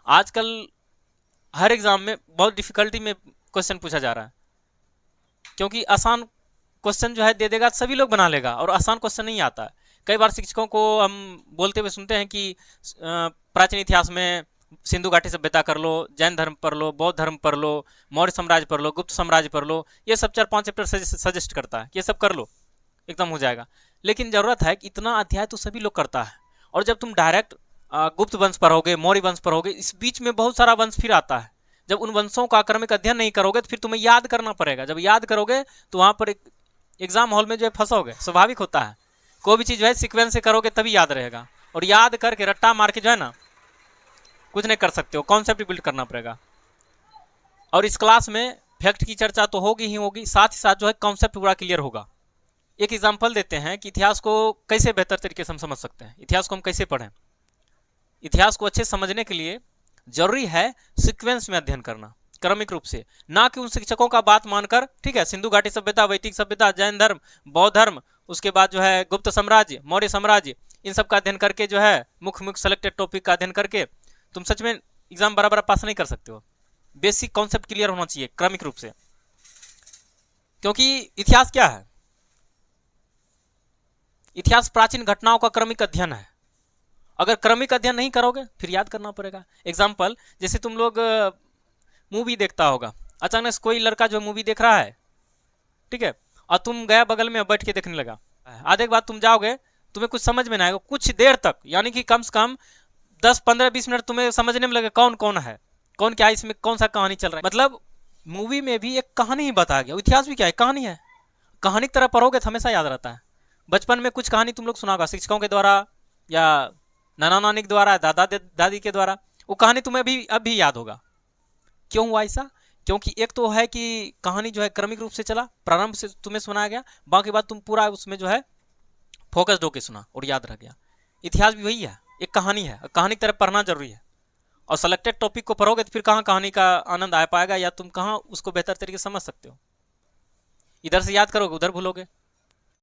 आजकल हर एग्जाम में बहुत डिफिकल्टी में क्वेश्चन पूछा जा रहा है, क्योंकि आसान क्वेश्चन जो है दे देगा सभी लोग बना लेगा, और आसान क्वेश्चन नहीं आता है। कई बार शिक्षकों को हम बोलते हुए सुनते हैं कि प्राचीन इतिहास में सिंधु घाटी सभ्यता कर लो, जैन धर्म पढ़ लो, बौद्ध धर्म पढ़ लो, मौर्य साम्राज्य पढ़ लो, गुप्त साम्राज्य पढ़ लो, ये सब 4-5 चैप्टर सजेस्ट करता है, ये सब कर लो एकदम हो जाएगा। लेकिन जरूरत है कि इतना अध्याय तो सभी लोग करता है, और जब तुम डायरेक्ट गुप्त वंश पढ़ोगे, मौर्य वंश पढ़ोगे, इस बीच में बहुत सारा वंश फिर आता है। जब उन वंशों का क्रमिक अध्ययन नहीं करोगे तो फिर तुम्हें याद करना पड़ेगा। जब याद करोगे तो वहां पर एग्जाम हॉल में जो है फंसोगे, स्वाभाविक होता है। कोई भी चीज जो है सीक्वेंस से करोगे तभी याद रहेगा, और याद करके रट्टा मार के जो है ना कुछ नहीं कर सकते हो, कॉन्सेप्ट बिल्ड करना पड़ेगा। और इस क्लास में फैक्ट की चर्चा तो होगी ही होगी, साथ ही साथ जो है कॉन्सेप्ट पूरा क्लियर होगा। एक एग्जाम्पल देते हैं कि इतिहास को कैसे बेहतर तरीके से हम समझ सकते हैं, इतिहास को हम कैसे पढ़ें। इतिहास को अच्छे समझने के लिए जरूरी है सीक्वेंस में अध्ययन करना, क्रमिक रूप से, ना कि उन शिक्षकों का बात मानकर, ठीक है, सिंधु घाटी सभ्यता, वैदिक सभ्यता, जैन धर्म, बौद्ध धर्म, उसके बाद जो है गुप्त साम्राज्य, मौर्य साम्राज्य, इन सब का अध्ययन करके जो है मुख्य मुख्य सेलेक्टेड टॉपिक का अध्ययन करके तुम सच में एग्जाम बराबर पास नहीं कर सकते हो। बेसिक कॉन्सेप्ट क्लियर होना चाहिए क्रमिक रूप से, क्योंकि इतिहास क्या है? इतिहास प्राचीन घटनाओं का क्रमिक अध्ययन है। अगर क्रमिक अध्ययन नहीं करोगे फिर याद करना पड़ेगा। एग्जाम्पल, जैसे तुम लोग मूवी देखता होगा, अचानक से कोई लड़का जो मूवी देख रहा है, ठीक है, और तुम गया बगल में बैठ के देखने लगा, आधे के बाद तुम जाओगे, तुम्हें कुछ समझ में नहीं आएगा कुछ देर तक, यानी कि कम से कम 10-15-20 मिनट तुम्हें समझने में लगे कौन कौन है, कौन क्या इसमें कौन सा कहानी चल रहा है। मतलब मूवी में भी एक कहानी ही बताया गया, इतिहास भी क्या है, कहानी है। कहानी की तरह पढ़ोगे तो हमेशा याद रहता है। बचपन में कुछ कहानी तुम लोग सुना होगा शिक्षकों के द्वारा, या नाना नानी के द्वारा, दादा दादी के द्वारा, वो कहानी तुम्हें भी अब भी याद होगा। क्यों हुआ ऐसा? क्योंकि एक तो है कि कहानी जो है क्रमिक रूप से चला, प्रारंभ से तुम्हें सुनाया गया, बाकी बात तुम पूरा उसमें जो है फोकस्ड होकर सुना और याद रह गया। इतिहास भी वही है, एक कहानी है, कहानी की तरह पढ़ना जरूरी है। और सेलेक्टेड टॉपिक को पढ़ोगे तो फिर कहाँ कहानी का आनंद आ पाएगा, या तुम कहाँ उसको बेहतर तरीके से समझ सकते हो। इधर से याद करोगे उधर भूलोगे।